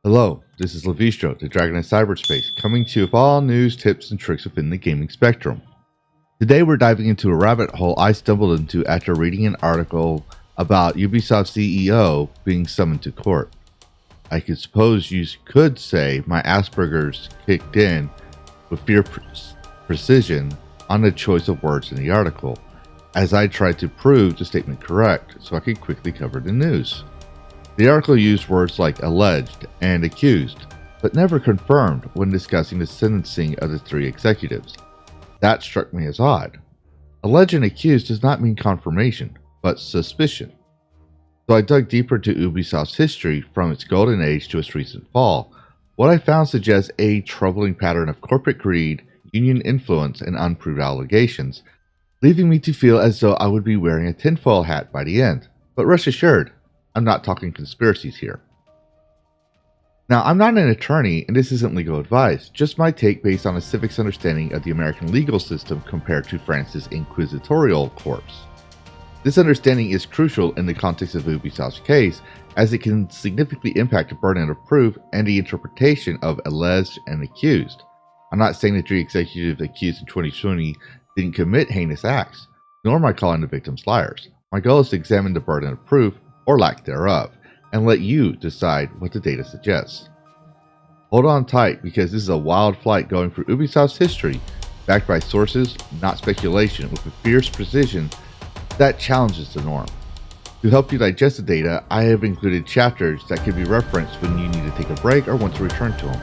Hello, this is Lavistro, the Dragon of Cyberspace, coming to you with all news, tips, and tricks within the gaming spectrum. Today we're diving into a rabbit hole I stumbled into after reading an article about Ubisoft CEO being summoned to court. I suppose you could say my Asperger's kicked in with fear precision on the choice of words in the article, as I tried to prove the statement correct so I could quickly cover the news. The article used words like alleged and accused, but never confirmed when discussing the sentencing of the three executives. That struck me as odd. Alleged and accused does not mean confirmation, but suspicion. So I dug deeper into Ubisoft's history from its golden age to its recent fall. What I found suggests a troubling pattern of corporate greed, union influence, and unproved allegations, leaving me to feel as though I would be wearing a tinfoil hat by the end. But rest assured, I'm not talking conspiracies here. Now, I'm not an attorney, and this isn't legal advice, just my take based on a civics understanding of the American legal system compared to France's inquisitorial corps. This understanding is crucial in the context of Ubisoft's case, as it can significantly impact the burden of proof and the interpretation of alleged and accused. I'm not saying the three executives accused in 2020 didn't commit heinous acts, nor am I calling the victims liars. My goal is to examine the burden of proof, or lack thereof, and let you decide what the data suggests. Hold on tight, because this is a wild flight going through Ubisoft's history, backed by sources, not speculation, with a fierce precision that challenges the norm. To help you digest the data, I have included chapters that can be referenced when you need to take a break or want to return to them.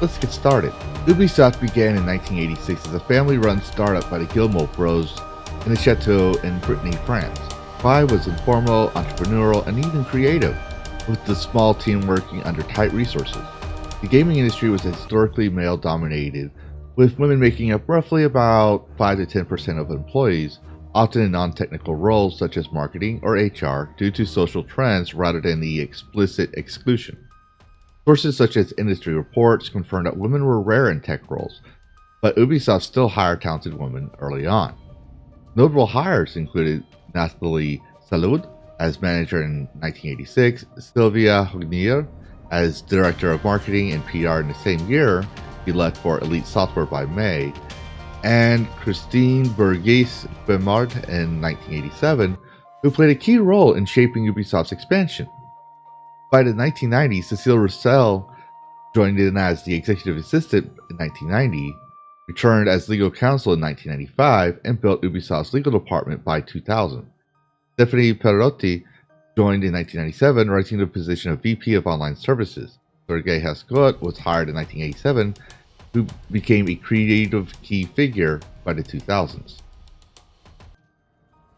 Let's get started. Ubisoft began in 1986 as a family-run startup by the Guillemot bros in a chateau in Brittany, France. Five was informal, entrepreneurial, and even creative, with the small team working under tight resources. The gaming industry was historically male-dominated, with women making up roughly about 5 to 10% of employees, often in non-technical roles such as marketing or HR, due to social trends rather than the explicit exclusion. Sources such as industry reports confirmed that women were rare in tech roles, but Ubisoft still hired talented women early on. Notable hires included Nathalie Salud as manager in 1986, Sylvia Hognier as director of marketing and PR in the same year. He left for Elite Software by May, and Christine Burgess-Bemard in 1987, who played a key role in shaping Ubisoft's expansion. By the 1990s, Cecile Roussel joined in as the executive assistant in 1990, returned as legal counsel in 1995, and built Ubisoft's legal department by 2000. Stephanie Perotti joined in 1997, rising to the position of VP of Online Services. Sergei Haskot was hired in 1987, who became a creative key figure by the 2000s.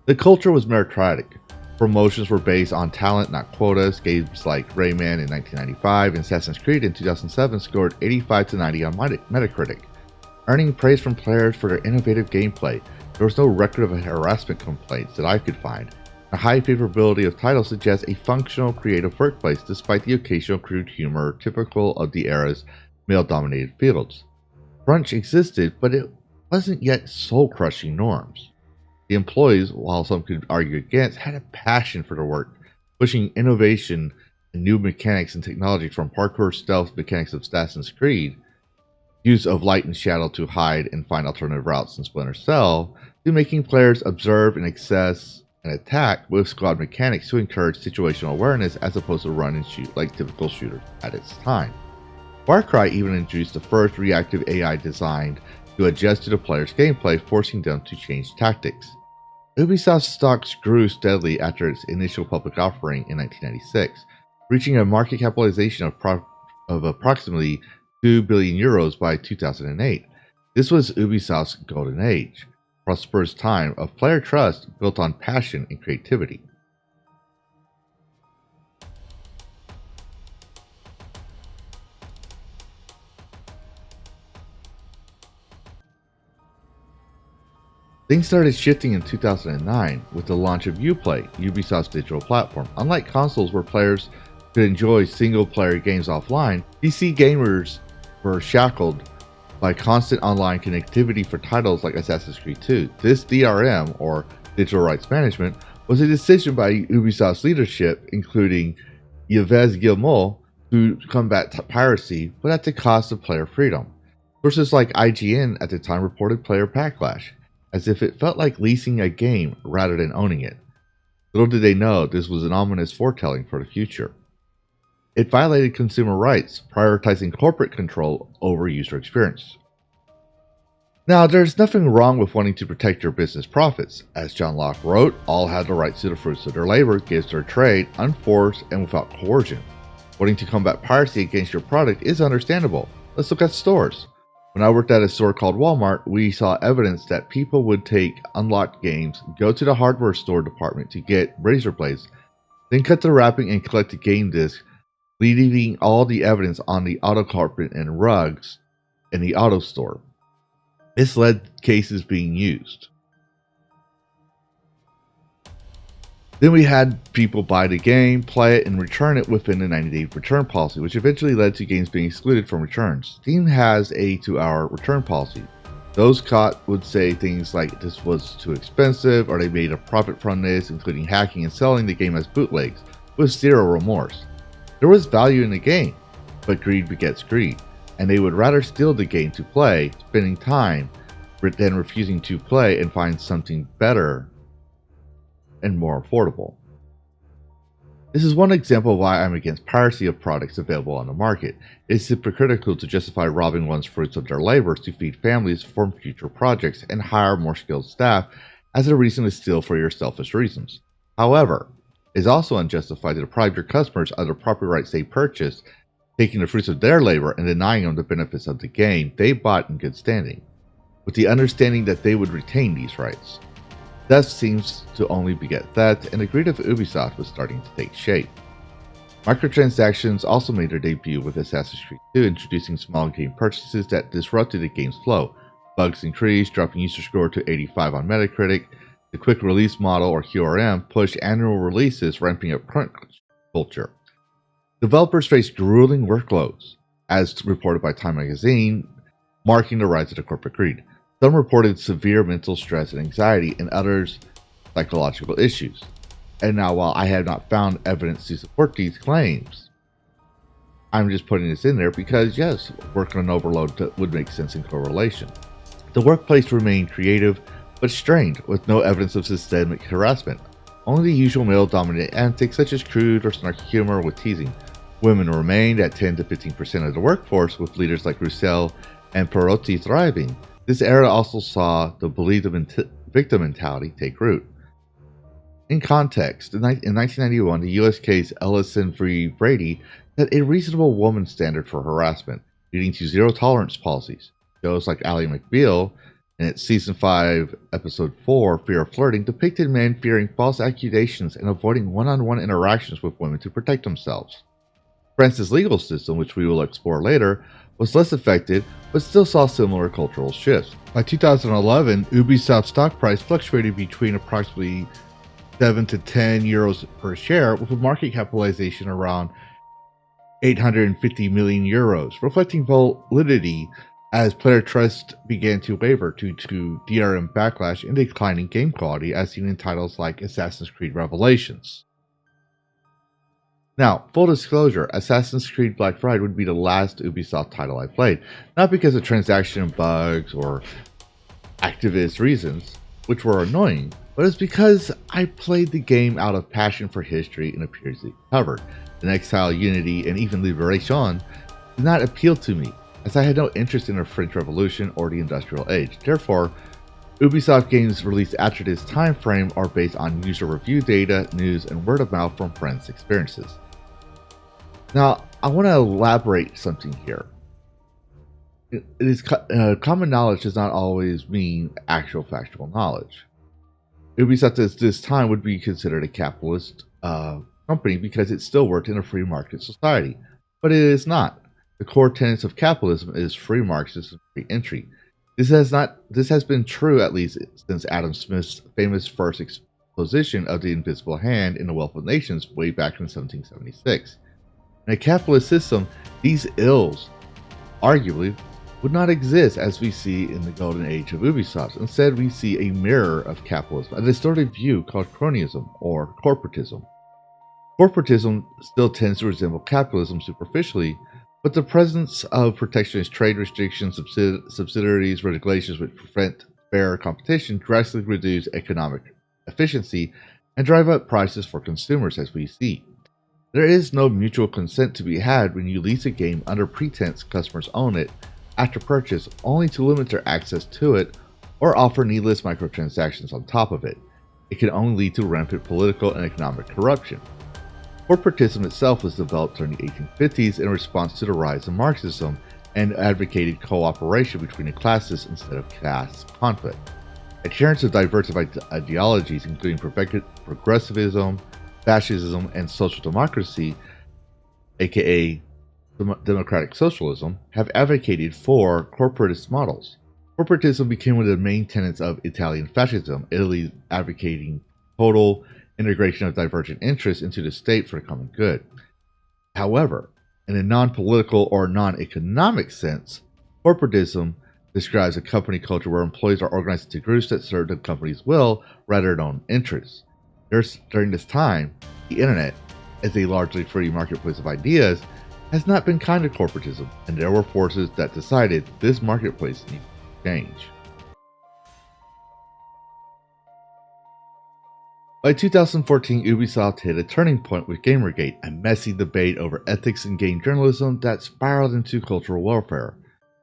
The culture was meritocratic. Promotions were based on talent, not quotas. Games like Rayman in 1995 and Assassin's Creed in 2007 scored 85 to 90 on Metacritic, earning praise from players for their innovative gameplay. There was no record of harassment complaints that I could find. The high favorability of titles suggests a functional, creative workplace, despite the occasional crude humor typical of the era's male-dominated fields. Crunch existed, but it wasn't yet soul-crushing norms. The employees, while some could argue against, had a passion for their work, pushing innovation and new mechanics and technology from parkour stealth mechanics of Assassin's Creed, use of light and shadow to hide and find alternative routes in Splinter Cell, to making players observe and access and attack with squad mechanics to encourage situational awareness as opposed to run and shoot like typical shooters at its time. Far Cry even introduced the first reactive AI designed to adjust to the player's gameplay, forcing them to change tactics. Ubisoft's stocks grew steadily after its initial public offering in 1996, reaching a market capitalization of approximately 2 billion euros by 2008. This was Ubisoft's golden age, prosperous time of player trust built on passion and creativity. Things started shifting in 2009 with the launch of Uplay, Ubisoft's digital platform. Unlike consoles where players could enjoy single-player games offline, PC gamers were shackled by constant online connectivity for titles like Assassin's Creed 2. This DRM, or Digital Rights Management, was a decision by Ubisoft's leadership, including Yves Guillemot, to combat piracy, but at the cost of player freedom. Sources like IGN at the time reported player backlash, as if it felt like leasing a game rather than owning it. Little did they know this was an ominous foretelling for the future. It violated consumer rights, prioritizing corporate control over user experience. Now, there's nothing wrong with wanting to protect your business profits. As John Locke wrote, all have the rights to the fruits of their labor, gives their trade, unforced and without coercion. Wanting to combat piracy against your product is understandable. Let's look at stores. When I worked at a store called Walmart, we saw evidence that people would take unlocked games, go to the hardware store department to get razor blades, then cut the wrapping and collect the game disc, leaving all the evidence on the auto carpet and rugs in the auto store. This led to cases being used. Then we had people buy the game, play it, and return it within the 90-day return policy, which eventually led to games being excluded from returns. Steam has a 2-hour return policy. Those caught would say things like this was too expensive, or they made a profit from this, including hacking and selling the game as bootlegs, with zero remorse. There was value in the game, but greed begets greed, and they would rather steal the game to play, spending time, than refusing to play and find something better and more affordable. This is one example of why I'm against piracy of products available on the market. It is hypocritical to justify robbing one's fruits of their labors to feed families from future projects and hire more skilled staff as a reason to steal for your selfish reasons. However, it is also unjustified to deprive your customers of the property rights they purchased, taking the fruits of their labor and denying them the benefits of the game they bought in good standing, with the understanding that they would retain these rights. Thus seems to only beget theft, and the greed of Ubisoft was starting to take shape. Microtransactions also made their debut with Assassin's Creed 2, introducing small game purchases that disrupted the game's flow. Bugs increased, dropping user score to 85 on Metacritic. The quick release model, or QRM, pushed annual releases, ramping up crunch culture. Developers faced grueling workloads, as reported by Time magazine, marking the rise of the corporate greed. Some reported severe mental stress and anxiety, and others psychological issues. And now, while I have not found evidence to support these claims, I'm just putting this in there because, yes, working on overload would make sense in correlation. The workplace remained creative, but strained, with no evidence of systemic harassment. Only the usual male-dominated antics, such as crude or snarky humor with teasing. Women remained at 10 to 15% of the workforce, with leaders like Roussel and Perotti thriving. This era also saw the believed victim mentality take root. In context, in 1991, the U.S. case Ellison v. Brady set a reasonable woman standard for harassment, leading to zero-tolerance policies. Shows like Ally McBeal, in its Season 5, Episode 4, Fear of Flirting, depicted men fearing false accusations and avoiding one-on-one interactions with women to protect themselves. France's legal system, which we will explore later, was less affected, but still saw similar cultural shifts. By 2011, Ubisoft's stock price fluctuated between approximately 7 to 10 euros per share, with a market capitalization around 850 million euros, reflecting volatility as player trust began to waver due to DRM backlash and declining game quality, as seen in titles like Assassin's Creed Revelations. Now, full disclosure, Assassin's Creed Black Flag would be the last Ubisoft title I played, not because of transaction bugs or activist reasons, which were annoying, but it's because I played the game out of passion for history and the periods it covered. The Exile, Unity, and even Liberation did not appeal to me, as I had no interest in the French Revolution or the Industrial Age. Therefore, Ubisoft games released after this time frame are based on user review data, news, and word of mouth from friends' experiences. Now, I want to elaborate something here. It is common knowledge does not always mean actual factual knowledge. Ubisoft at this time would be considered a capitalist company because it still worked in a free market society, but it is not. The core tenets of capitalism is free markets and free entry. This has been true at least since Adam Smith's famous first exposition of the invisible hand in The Wealth of Nations way back in 1776. In a capitalist system, these ills, arguably, would not exist as we see in the golden age of Ubisoft. Instead, we see a mirror of capitalism, a distorted view called cronyism or corporatism. Corporatism still tends to resemble capitalism superficially, but the presence of protectionist trade restrictions, subsidiaries, regulations which prevent fair competition drastically reduce economic efficiency and drive up prices for consumers, as we see. There is no mutual consent to be had when you lease a game under pretense customers own it after purchase, only to limit their access to it or offer needless microtransactions on top of it. It can only lead to rampant political and economic corruption. Corporatism itself was developed during the 1850s in response to the rise of Marxism and advocated cooperation between the classes instead of class conflict. Adherents of diverse ideologies, including progressivism, fascism, and social democracy, aka democratic socialism, have advocated for corporatist models. Corporatism became one of the main tenets of Italian fascism, Italy advocating total integration of divergent interests into the state for the common good. However, in a non-political or non-economic sense, corporatism describes a company culture where employees are organized into groups that serve the company's will rather than own interests. During this time, the internet, as a largely free marketplace of ideas, has not been kind to corporatism, and there were forces that decided this marketplace needed to change. By 2014, Ubisoft hit a turning point with Gamergate, a messy debate over ethics in game journalism that spiraled into cultural warfare.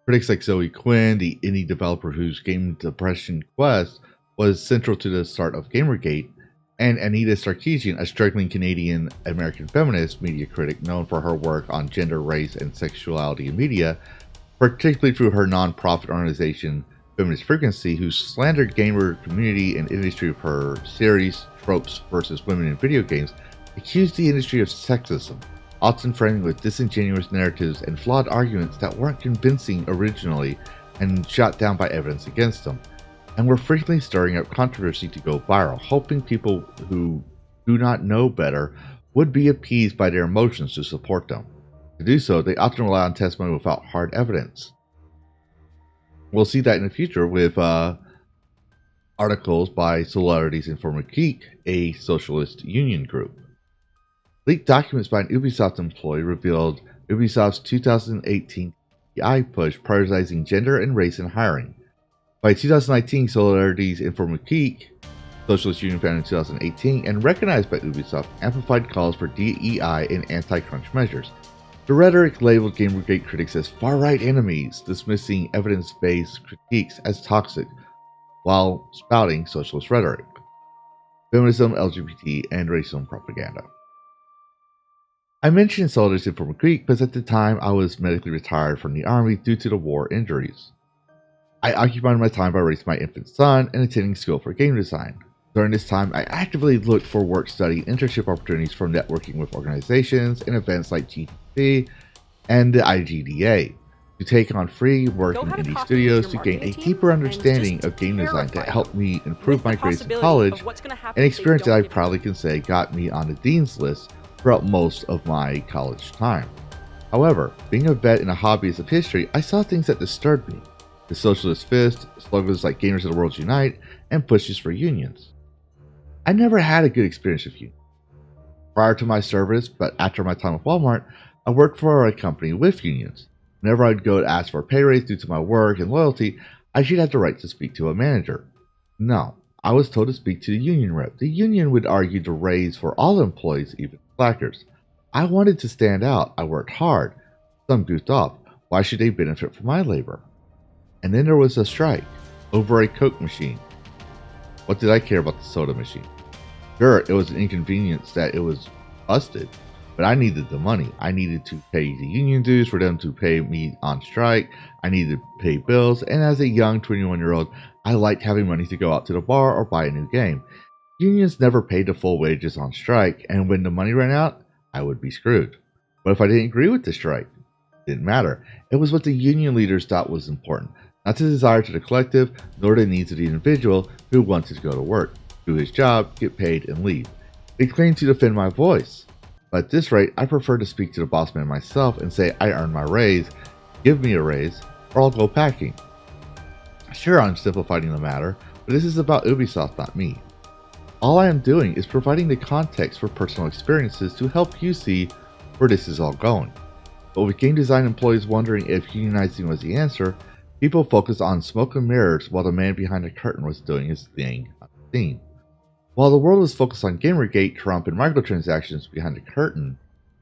Critics like Zoe Quinn, the indie developer whose game depression quest was central to the start of Gamergate, and Anita Sarkeesian, a struggling Canadian-American feminist media critic known for her work on gender, race, and sexuality in media, particularly through her non-profit organization Feminist Frequency, who slandered gamer community and industry of her series Tropes versus Women in Video Games, accused the industry of sexism, often framing with disingenuous narratives and flawed arguments that weren't convincing originally and shot down by evidence against them, and were frequently stirring up controversy to go viral, hoping people who do not know better would be appeased by their emotions to support them. To do so, they often rely on testimony without hard evidence. We'll see that in the future with articles by Solidarity's Informer Geek, a socialist union group. Leaked documents by an Ubisoft employee revealed Ubisoft's 2018 DEI push prioritizing gender and race in hiring. By 2019, Solidarity's Informer Geek, socialist union founded in 2018 and recognized by Ubisoft, amplified calls for DEI and anti-crunch measures. The rhetoric labeled Gamergate critics as far-right enemies, dismissing evidence-based critiques as toxic, while spouting socialist rhetoric, feminism, LGBT, and racism propaganda. I mentioned Soldiers Informer Greek because at the time I was medically retired from the Army due to the war injuries. I occupied my time by raising my infant son and attending school for game design. During this time, I actively looked for work study and internship opportunities from networking with organizations and events like GDC and the IGDA to take on free work in indie studios to gain a deeper understanding of game design that helped me improve my grades in college, an experience that I proudly can say got me on the dean's list throughout most of my college time. However, being a vet and a hobbyist of history, I saw things that disturbed me. The socialist fist, slogans like Gamers of the World Unite, and pushes for unions. I never had a good experience with unions. Prior to my service, but after my time with Walmart, I worked for a company with unions. Whenever I'd go to ask for a pay raise due to my work and loyalty, I should have the right to speak to a manager. No, I was told to speak to the union rep. The union would argue the raise for all employees, even slackers. I wanted to stand out. I worked hard. Some goofed off. Why should they benefit from my labor? And then there was a strike over a Coke machine. What did I care about the soda machine? Sure, it was an inconvenience that it was busted, but I needed the money. I needed to pay the union dues for them to pay me on strike. I needed to pay bills, and as a young 21-year-old, I liked having money to go out to the bar or buy a new game. Unions never paid the full wages on strike, and when the money ran out, I would be screwed. But if I didn't agree with the strike, it didn't matter. It was what the union leaders thought was important, not the desire to the collective, nor the needs of the individual who wanted to go to work, do his job, get paid, and leave. They claimed to defend my voice. But at this rate, I prefer to speak to the boss man myself and say I earned my raise, give me a raise, or I'll go packing. Sure, I'm simplifying the matter, but this is about Ubisoft, not me. All I am doing is providing the context for personal experiences to help you see where this is all going. But with game design employees wondering if unionizing was the answer, people focused on smoke and mirrors while the man behind the curtain was doing his thing unseen. While the world was focused on Gamergate, Trump, and microtransactions behind the curtain,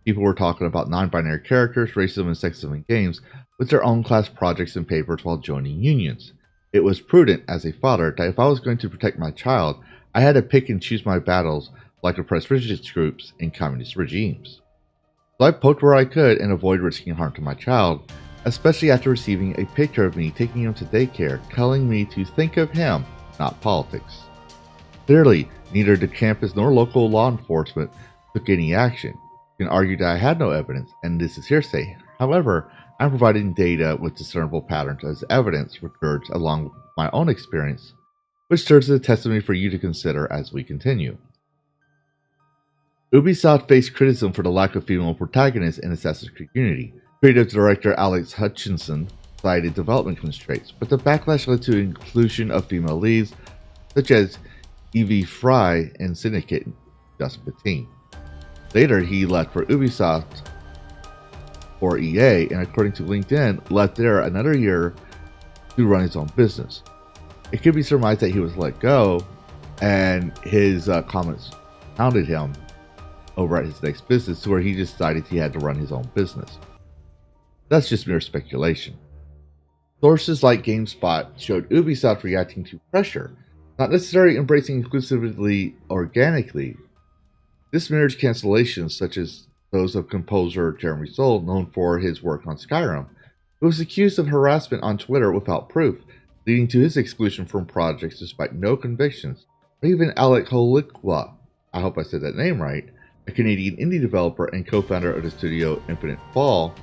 people were talking about non-binary characters, racism, and sexism in games with their own class projects and papers while joining unions. It was prudent, as a father, that if I was going to protect my child, I had to pick and choose my battles like oppressed resistance groups and communist regimes. So I poked where I could and avoided risking harm to my child, especially after receiving a picture of me taking him to daycare, telling me to think of him, not politics. Clearly, neither the campus nor local law enforcement took any action. You can argue that I had no evidence, and this is hearsay. However, I'm providing data with discernible patterns as evidence records along with my own experience, which serves as a testimony for you to consider as we continue. Ubisoft faced criticism for the lack of female protagonists in Assassin's Creed Unity. Creative director Alex Hutchinson cited development constraints, but the backlash led to inclusion of female leads, such as Evie Fry in Syndicate in 2015. Later, he left for Ubisoft or EA, and according to LinkedIn, left there another year to run his own business. It could be surmised that he was let go, and his comments hounded him over at his next business, to where he decided he had to run his own business. That's just mere speculation. Sources like GameSpot showed Ubisoft reacting to pressure, not necessarily embracing exclusively organically. This mirrors cancellations such as those of composer Jeremy Soule, known for his work on Skyrim, who was accused of harassment on Twitter without proof, leading to his exclusion from projects despite no convictions, or even Alec Holikwa, I hope I said that name right, a Canadian indie developer and co-founder of the studio Infinite Fall,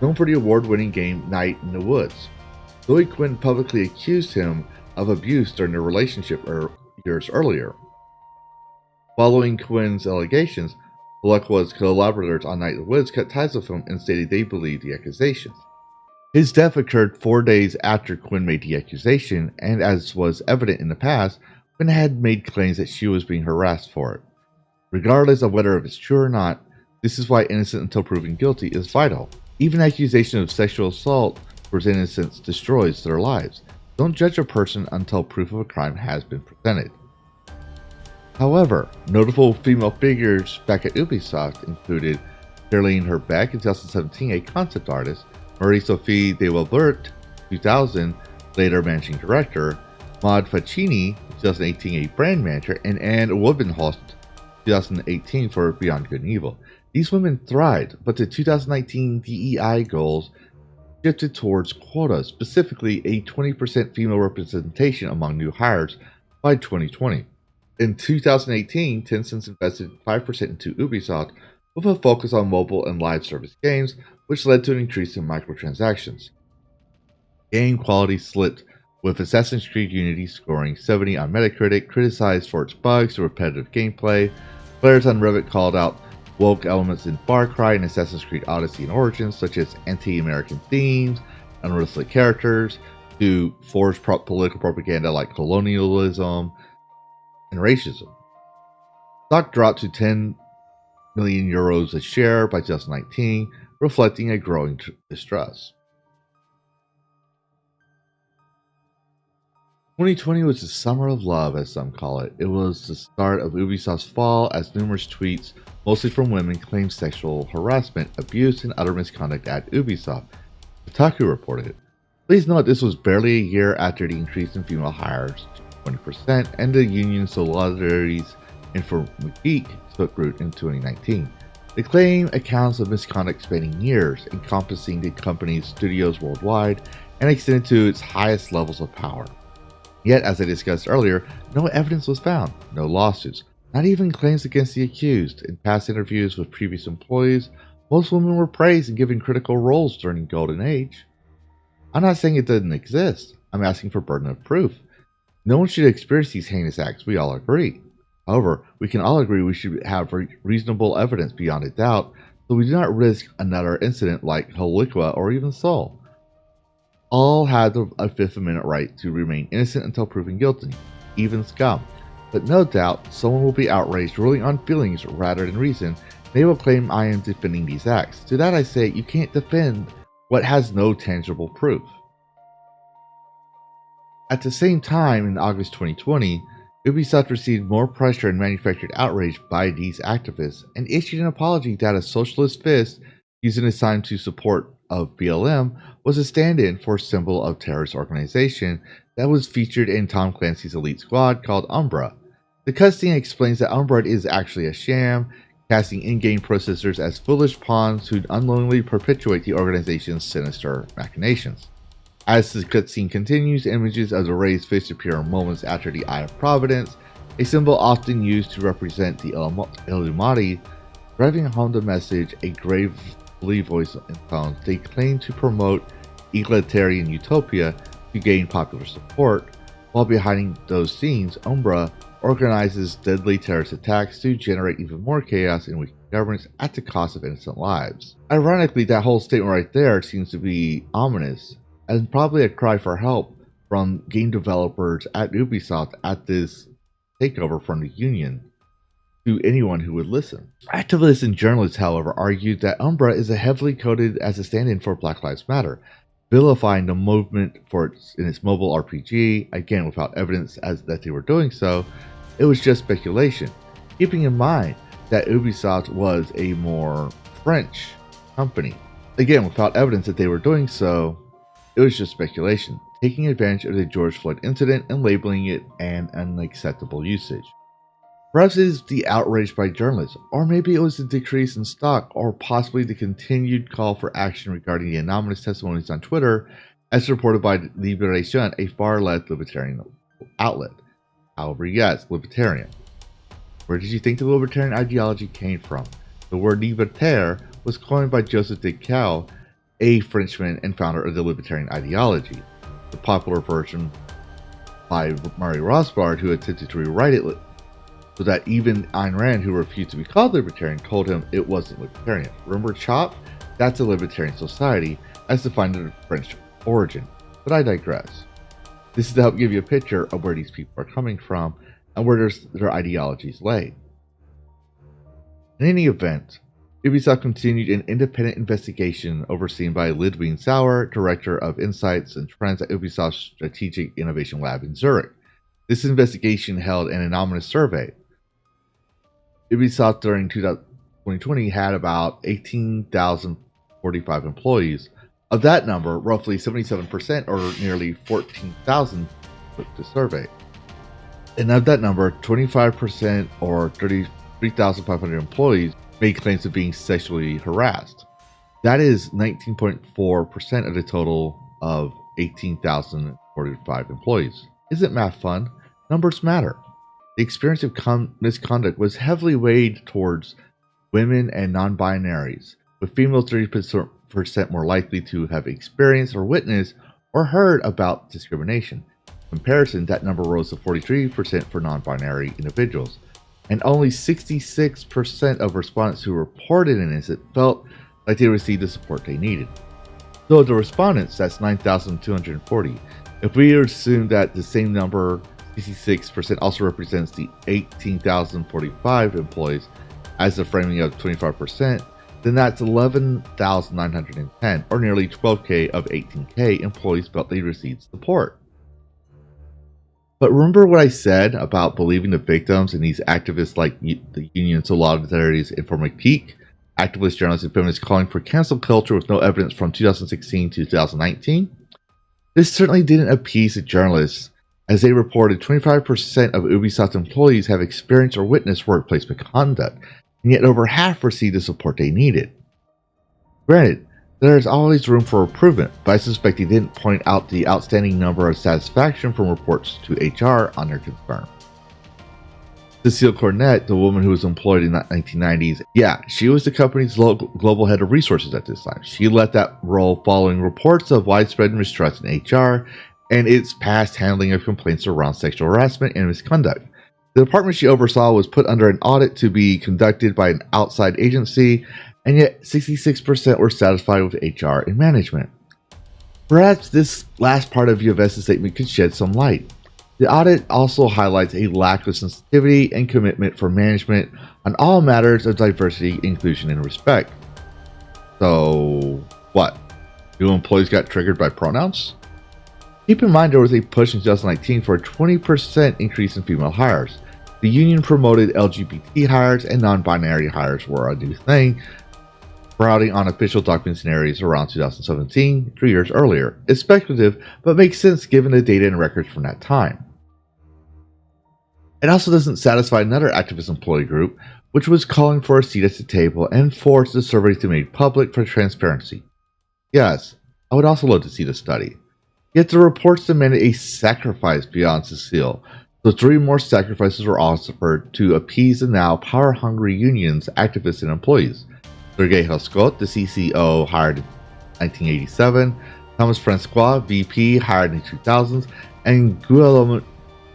known for the award-winning game Night in the Woods. Zoe Quinn publicly accused him of abuse during their relationship years earlier. Following Quinn's allegations, Holikwa's collaborators on Night in the Woods cut ties with him and stated they believed the accusations. His death occurred 4 days after Quinn made the accusation, and as was evident in the past, Quinn had made claims that she was being harassed for it. Regardless of whether it's true or not, this is why innocent until proven guilty is vital. Even accusation of sexual assault for innocence destroys their lives. Don't judge a person until proof of a crime has been presented. However, notable female figures back at Ubisoft included Caroline Herbeck in 2017, a concept artist, Marie-Sophie de Wilbert, 2000, later managing director, Maud Facchini, 2018, a brand manager, and Anne Wobenhost, 2018, for Beyond Good and Evil. These women thrived, but the 2019 DEI goals shifted towards quotas, specifically a 20% female representation among new hires by 2020. In 2018, Tencent invested 5% into Ubisoft with a focus on mobile and live service games, which led to an increase in microtransactions. Game quality slipped, with Assassin's Creed Unity scoring 70 on Metacritic, criticized for its bugs and repetitive gameplay. Players on Reddit called out woke elements in Far Cry and Assassin's Creed Odyssey and Origins, such as anti-American themes, unrealistic characters, to forge political propaganda like colonialism and racism. Stock dropped to 10 million euros a share by 2019, reflecting a growing distrust. 2020 was the summer of love, as some call it. It was the start of Ubisoft's fall, as numerous tweets, mostly from women, claimed sexual harassment, abuse, and utter misconduct at Ubisoft. Kotaku reported. Please note this was barely a year after the increase in female hires to 20%, and the union solidarities and for McGeek took root in 2019. They claim accounts of misconduct spanning years, encompassing the company's studios worldwide, and extended to its highest levels of power. Yet, as I discussed earlier, no evidence was found, no lawsuits, not even claims against the accused. In past interviews with previous employees, most women were praised and given critical roles during the Golden Age. I'm not saying it didn't exist, I'm asking for burden of proof. No one should experience these heinous acts, we all agree. However, we can all agree we should have reasonable evidence beyond a doubt, so we do not risk another incident like Holikwa or even Soul. All have a Fifth Amendment right to remain innocent until proven guilty, even scum. But no doubt, someone will be outraged, ruling on feelings rather than reason. They will claim I am defending these acts. To that I say, you can't defend what has no tangible proof. At the same time, in August 2020, Ubisoft received more pressure and manufactured outrage by these activists and issued an apology that a socialist fist, using a sign to support of BLM, was a stand-in for a symbol of terrorist organization that was featured in Tom Clancy's elite squad called Umbra. The cutscene explains that Umbra is actually a sham, casting in-game processors as foolish pawns who unknowingly perpetuate the organization's sinister machinations. As the cutscene continues, images of the raised fist appear moments after the Eye of Providence, a symbol often used to represent the Illuminati, driving home the message a gravely voiced in tones. They claim to promote egalitarian utopia to gain popular support, while behind those scenes, Umbra organizes deadly terrorist attacks to generate even more chaos and weaken governments at the cost of innocent lives. Ironically, that whole statement right there seems to be ominous, and probably a cry for help from game developers at Ubisoft at this takeover from the union to anyone who would listen. Activists and journalists, however, argued that Umbra is heavily coded as a stand-in for Black Lives Matter, vilifying the movement in its mobile RPG, again without evidence that they were doing so. It was just speculation, keeping in mind that Ubisoft was a more French company. Again, without evidence that they were doing so, it was just speculation, taking advantage of the George Floyd incident and labeling it an unacceptable usage. Perhaps it is the outrage by journalists, or maybe it was the decrease in stock, or possibly the continued call for action regarding the anonymous testimonies on Twitter, as reported by Liberation, a far-left libertarian outlet. However, yes, libertarian. Where did you think the libertarian ideology came from? The word libertaire was coined by Joseph Decay, a Frenchman and founder of the libertarian ideology. The popular version by Murray Rothbard, who attempted to rewrite it so that even Ayn Rand, who refused to be called libertarian, told him it wasn't libertarian. Remember CHOP? That's a libertarian society, as defined in French origin. But I digress. This is to help give you a picture of where these people are coming from and where their ideologies lay. In any event, Ubisoft continued an independent investigation overseen by Lidwine Sauer, Director of Insights and Trends at Ubisoft's Strategic Innovation Lab in Zurich. This investigation held an anonymous survey. Ubisoft during 2020 had about 18,045 employees. Of that number, roughly 77%, or nearly 14,000, took the survey. And of that number, 25%, or 33,500 employees, made claims of being sexually harassed. That is 19.4% of the total of 18,045 employees. Isn't math fun? Numbers matter. The experience of misconduct was heavily weighed towards women and non-binaries, with females 30% more likely to have experienced or witnessed or heard about discrimination. In comparison, that number rose to 43% for non-binary individuals, and only 66% of respondents who reported an incident felt like they received the support they needed. So of the respondents, that's 9,240. If we assume that the same number, 66%, also represents the 18,045 employees as the framing of 25%, then that's 11,910, or nearly 12K of 18K employees felt they received support. But remember what I said about believing the victims and these activists like the Union Solidarity's Informatique, activists, journalists, and feminists calling for cancel culture with no evidence from 2016 to 2019? This certainly didn't appease the journalists, as they reported 25% of Ubisoft employees have experienced or witnessed workplace misconduct, and yet over half received the support they needed. Granted, there is always room for improvement, but I suspect they didn't point out the outstanding number of satisfaction from reports to HR on their concern. Cecile Cornette, the woman who was employed in the 1990s, she was the company's global head of resources at this time. She left that role following reports of widespread mistrust in HR and its past handling of complaints around sexual harassment and misconduct. The department she oversaw was put under an audit to be conducted by an outside agency, and yet 66% were satisfied with HR and management. Perhaps this last part of Yves's statement could shed some light. The audit also highlights a lack of sensitivity and commitment for management on all matters of diversity, inclusion, and respect. So, what? New employees got triggered by pronouns? Keep in mind there was a push in 2019 for a 20% increase in female hires. The union promoted LGBT hires and non-binary hires were a new thing, sprouting on official documents and areas around 2017, 3 years earlier. It's speculative, but makes sense given the data and records from that time. It also doesn't satisfy another activist employee group, which was calling for a seat at the table and forced the survey to be made public for transparency. Yes, I would also love to see the study. Yet the reports demanded a sacrifice beyond Cecile, so 3 more sacrifices were offered to appease the now power-hungry unions, activists, and employees. Sergei Hoscot, the CCO, hired in 1987, Thomas Francois, VP, hired in the 2000s, and Guillaume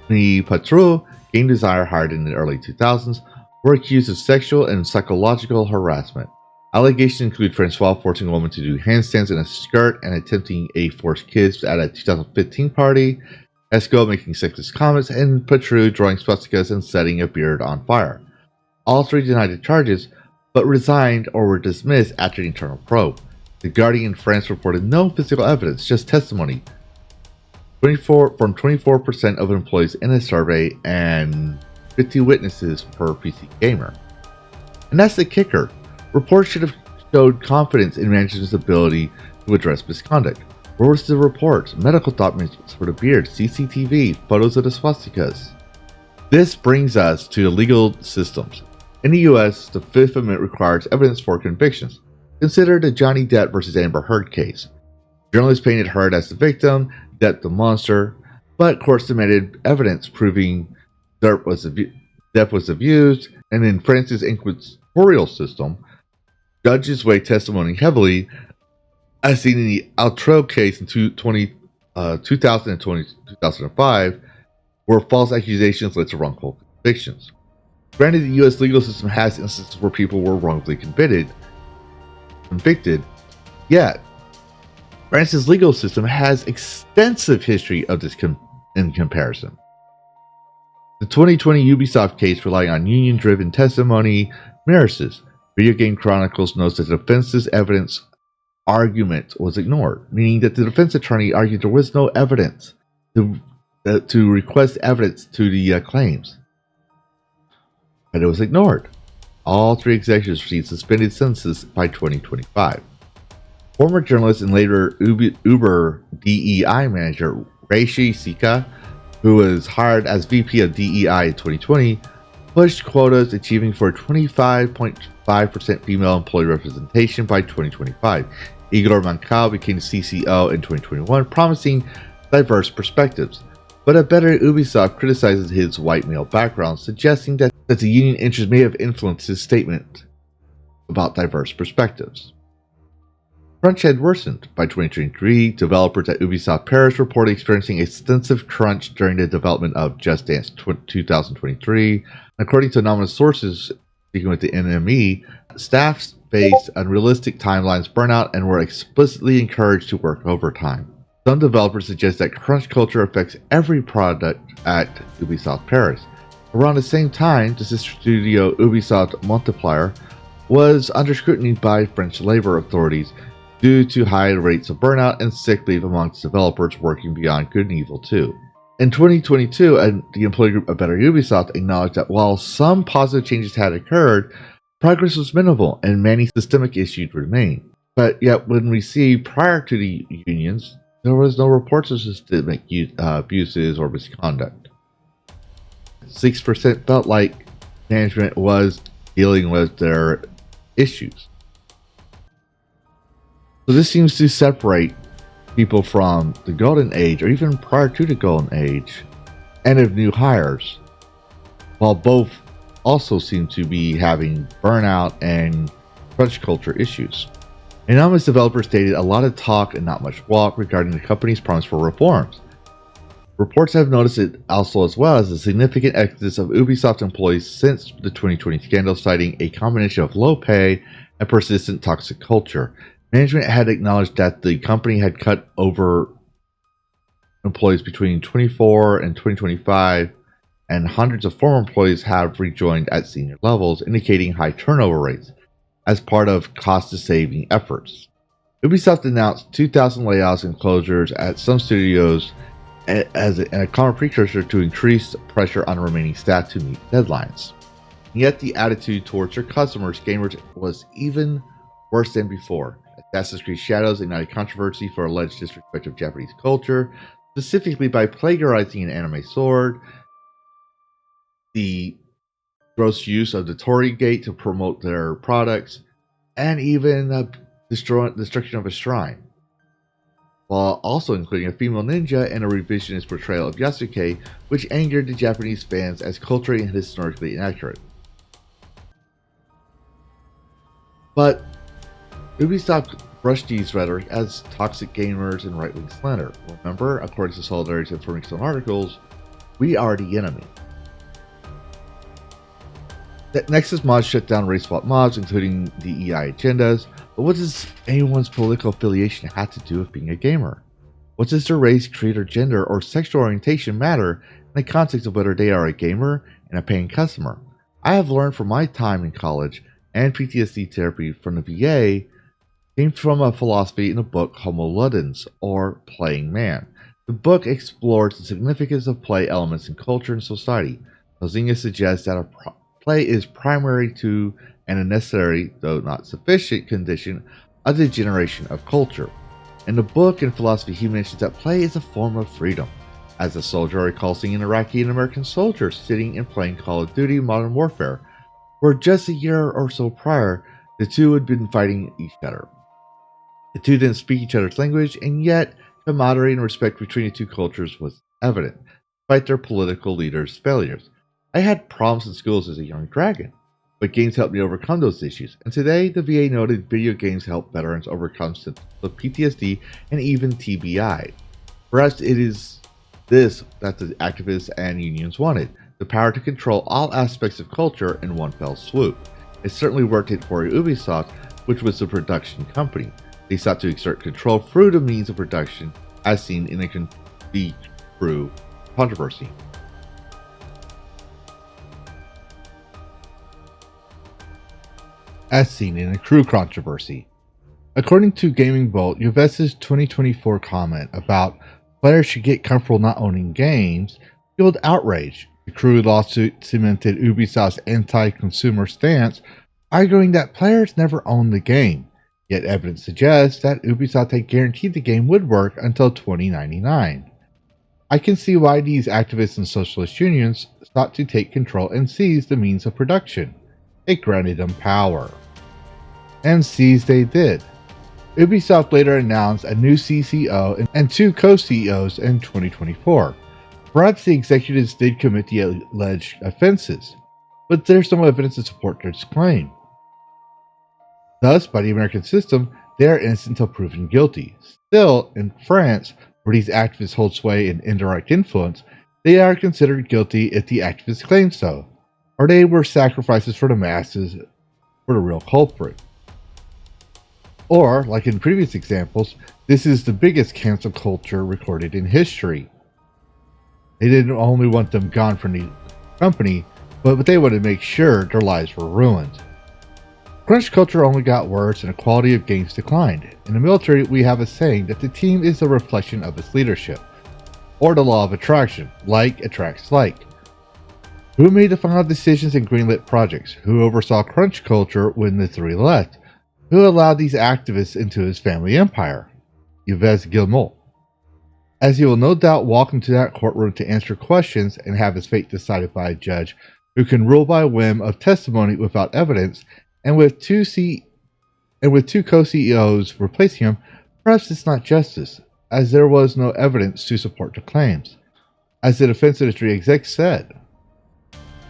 Patru, game designer, hired in the early 2000s, were accused of sexual and psychological harassment. Allegations include Francois forcing a woman to do handstands in a skirt and attempting a forced kiss at a 2015 party, Esco making sexist comments, and Patru drawing swastikas and setting a beard on fire. All 3 denied the charges, but resigned or were dismissed after the internal probe. The Guardian in France reported no physical evidence, just testimony from 24% of employees in a survey and 50 witnesses per PC Gamer. And that's the kicker. Reports should have showed confidence in management's ability to address misconduct. Where was the reports, medical documents for the beard, CCTV, photos of the swastikas? This brings us to the legal systems. In the US, the Fifth Amendment requires evidence for convictions. Consider the Johnny Depp versus Amber Heard case. Journalists painted Heard as the victim, Depp the monster, but courts demanded evidence proving Depp was abused, and in France's inquisitorial system, judges weigh testimony heavily, as seen in the Outreau case in 2000 and 2005, where false accusations led to wrongful convictions. Granted, the U.S. legal system has instances where people were wrongfully convicted, yet France's legal system has extensive history of this in comparison. The 2020 Ubisoft case relying on union-driven testimony mirrors this. Video Game Chronicles notes that the defense's evidence argument was ignored, meaning that the defense attorney argued there was no evidence to request evidence to the claims. But it was ignored. All 3 executives received suspended sentences by 2025. Former journalist and later Uber DEI manager Reishi Sika, who was hired as VP of DEI in 2020, pushed quotas achieving for 25.5% female employee representation by 2025. Igor Mankau became the CCO in 2021, promising diverse perspectives. But a better Ubisoft criticizes his white male background, suggesting that the union interest may have influenced his statement about diverse perspectives. Crunch had worsened. By 2023, developers at Ubisoft Paris reported experiencing extensive crunch during the development of Just Dance 2023. According to anonymous sources speaking with the NME, staff faced unrealistic timelines, burnout, and were explicitly encouraged to work overtime. Some developers suggest that crunch culture affects every product at Ubisoft Paris. Around the same time, the sister studio Ubisoft Multiplier was under scrutiny by French labor authorities due to high rates of burnout and sick leave amongst developers working beyond Good and Evil 2. In 2022, the employee group of Better Ubisoft acknowledged that while some positive changes had occurred, progress was minimal and many systemic issues remained. But yet, when received prior to the unions, there was no reports of systemic abuses or misconduct. 6% felt like management was dealing with their issues. So this seems to separate people from the golden age, or even prior to the golden age, and of new hires, while both also seem to be having burnout and crunch culture issues. Anonymous developers stated a lot of talk and not much walk regarding the company's promise for reforms. Reports have noticed it also as well as a significant exodus of Ubisoft employees since the 2020 scandal, citing a combination of low pay and persistent toxic culture. Management had acknowledged that the company had cut over employees between 24 and 2025, and hundreds of former employees have rejoined at senior levels, indicating high turnover rates as part of cost-saving efforts. Ubisoft announced 2,000 layoffs and closures at some studios as a common precursor to increased pressure on remaining staff to meet deadlines. Yet the attitude towards their customers, gamers, was even worse than before. Assassin's Creed Shadows ignited controversy for alleged disrespect of Japanese culture, specifically by plagiarizing an anime sword, the gross use of the Torii Gate to promote their products, and even destruction of a shrine, while also including a female ninja and a revisionist portrayal of Yasuke, which angered the Japanese fans as culturally and historically inaccurate. But Ubisoft brushed these rhetoric as toxic gamers and right-wing slander. Remember, according to Solidarity and Phoenix articles, we are the enemy. Nexus mods shut down race swap mods, including DEI agendas, but what does anyone's political affiliation have to do with being a gamer? What does their race, creed, or gender, or sexual orientation matter in the context of whether they are a gamer and a paying customer? I have learned from my time in college and PTSD therapy from the VA came from a philosophy in the book Homo Ludens, or Playing Man. The book explores the significance of play elements in culture and society. Hozinga suggests that play is primary to and a necessary, though not sufficient, condition of the generation of culture. In the book and philosophy, he mentions that play is a form of freedom. As a soldier, I recall seeing an Iraqi and American soldier sitting and playing Call of Duty Modern Warfare, where just a year or so prior, the two had been fighting each other. The two didn't speak each other's language, and yet camaraderie and respect between the two cultures was evident, despite their political leaders' failures. I had problems in schools as a young dragon, but games helped me overcome those issues, and today the VA noted video games help veterans overcome symptoms of PTSD and even TBI. Perhaps it is this that the activists and unions wanted, the power to control all aspects of culture in one fell swoop. It certainly worked it for Ubisoft, which was the production company. They sought to exert control through the means of production, as seen in the Crew controversy. According to Gaming Bolt, Yves' 2024 comment about players should get comfortable not owning games fueled outrage. The Crew lawsuit cemented Ubisoft's anti-consumer stance, arguing that players never own the game. Yet evidence suggests that Ubisoft had guaranteed the game would work until 2099. I can see why these activists and socialist unions sought to take control and seize the means of production. It granted them power. And seize they did. Ubisoft later announced a new CCO and two co-CEOs in 2024. Perhaps the executives did commit the alleged offenses, but there's no evidence to support this claim. Thus, by the American system, they are innocent until proven guilty. Still, in France, where these activists hold sway and indirect influence, they are considered guilty if the activists claim so, or they were sacrifices for the masses for the real culprit. Or, like in previous examples, this is the biggest cancel culture recorded in history. They didn't only want them gone from the company, but they wanted to make sure their lives were ruined. Crunch culture only got worse and the quality of games declined. In the military, we have a saying that the team is a reflection of its leadership, or the law of attraction, like attracts like. Who made the final decisions in greenlit projects? Who oversaw crunch culture when the three left? Who allowed these activists into his family empire? Yves Guillemot. As he will no doubt walk into that courtroom to answer questions and have his fate decided by a judge who can rule by whim of testimony without evidence, and with two co-CEOs replacing him, perhaps it's not justice, as there was no evidence to support the claims. As the defense industry exec said,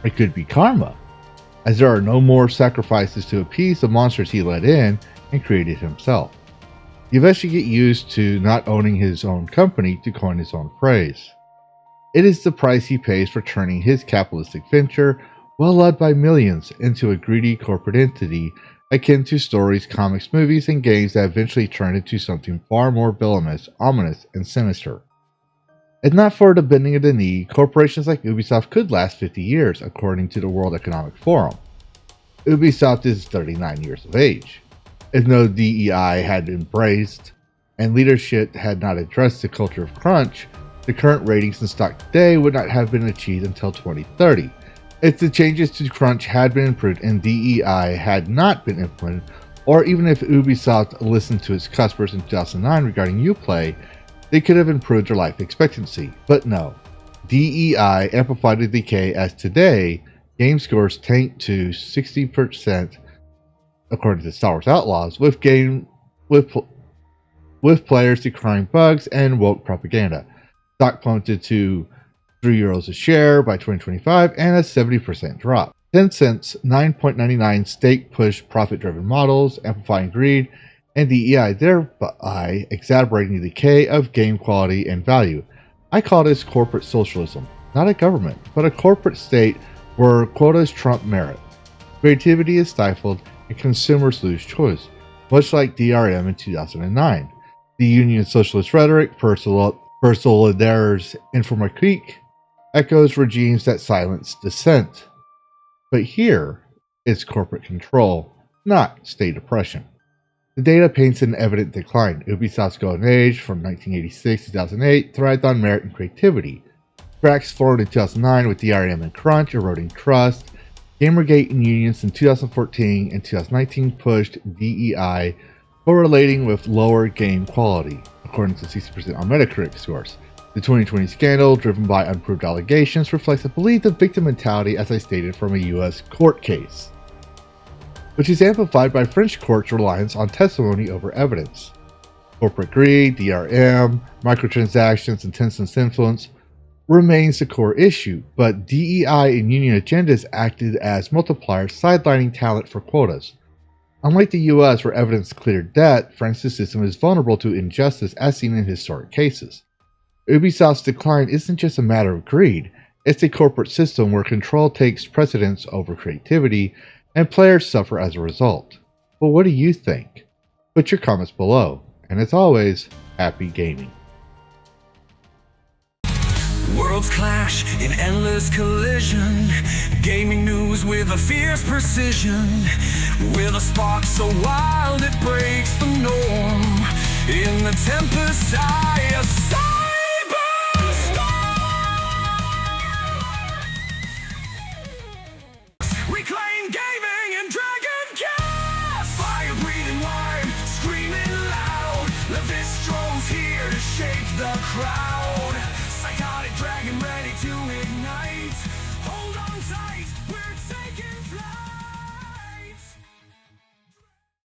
it could be karma, as there are no more sacrifices to appease the monsters he let in and created himself. Yves should get used to not owning his own company, to coin his own phrase. It is the price he pays for turning his capitalistic venture, well led by millions, into a greedy corporate entity akin to stories, comics, movies, and games that eventually turned into something far more villainous, ominous, and sinister. If not for the bending of the knee, corporations like Ubisoft could last 50 years, according to the World Economic Forum. Ubisoft is 39 years of age. If no DEI had embraced and leadership had not addressed the culture of crunch, the current ratings in stock today would not have been achieved until 2030. If the changes to crunch had been improved and DEI had not been implemented, or even if Ubisoft listened to its customers in 2009 regarding Uplay, they could have improved their life expectancy. But no, DEI amplified the decay as today, game scores tanked to 60%, according to Star Wars Outlaws, with players decrying bugs and woke propaganda. Stock plummeted to €3 a share by 2025 and a 70% drop. Tencent's 9.99 stake pushed profit-driven models, amplifying greed and DEI, thereby exacerbating the decay of game quality and value. I call this corporate socialism, not a government, but a corporate state where quotas trump merit. Creativity is stifled and consumers lose choice, much like DRM in 2009. The Union Socialist rhetoric, per Solidarity's Informatique, echoes regimes that silence dissent. But here is corporate control, not state oppression. The data paints an evident decline. Ubisoft's golden age from 1986 to 2008 thrived on merit and creativity. Cracks formed in 2009 with DRM and crunch, eroding trust. Gamergate and unions in 2014 and 2019 pushed DEI, correlating with lower game quality, according to 60% on Metacritic scores. The 2020 scandal, driven by unproved allegations, reflects a belief of victim mentality, as I stated, from a US court case, which is amplified by French courts' reliance on testimony over evidence. Corporate greed, DRM, microtransactions, and Tencent's influence remains the core issue, but DEI and union agendas acted as multipliers, sidelining talent for quotas. Unlike the US, where evidence cleared debt, France's system is vulnerable to injustice, as seen in historic cases. Ubisoft's decline isn't just a matter of greed, it's a corporate system where control takes precedence over creativity, and players suffer as a result. But what do you think? Put your comments below, and as always, happy gaming. Worlds clash in endless collision, gaming news with a fierce precision, with a spark so wild it breaks the norm. In the tempest, I